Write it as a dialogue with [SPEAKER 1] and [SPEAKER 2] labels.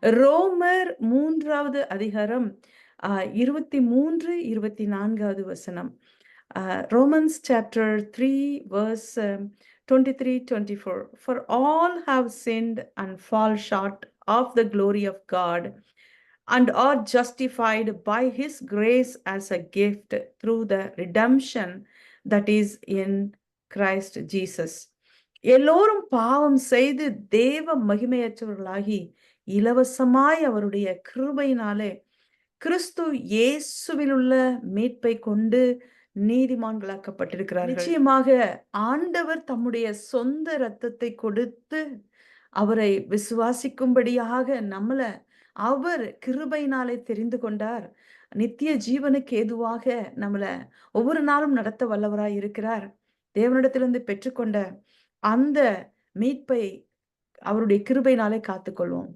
[SPEAKER 1] ரோமர் 3வது அதிகாரம் 23, 24வது வசனம். Romans chapter 3 verse 23, 24. For all have sinned and fall short of the glory of God and are justified by his grace as a gift through the redemption that is in Christ Jesus. எல்லோரும் பாவம் செய்து தேவ மகிமையற்றவர்களாகி இலவசமாய் அவருடைய கிருபையினாலே கிறிஸ்து இயேசுவிலுள்ள மீட்பை கொண்டு நீதிமான்களாக்கப்பட்டிருக்கிறார்கள். நிச்சயமாக ஆண்டவர் தம்முடைய சொந்த இரத்தத்தை கொடுத்து அவரை விசுவாசிக்கும்படியாக நம்மள அவர் கிருபையினாலே தெரிந்து கொண்டார். நித்திய ஜீவனுக்கு ஏதுவாக நம்மள ஒவ்வொரு நாளும் நடத்த வல்லவராய் இருக்கிறார். தேவனிடத்திலிருந்து பெற்றுக்கொண்ட அந்த மீட்பை அவருடைய கிருபையினாலே காத்துக்கொள்வோம்.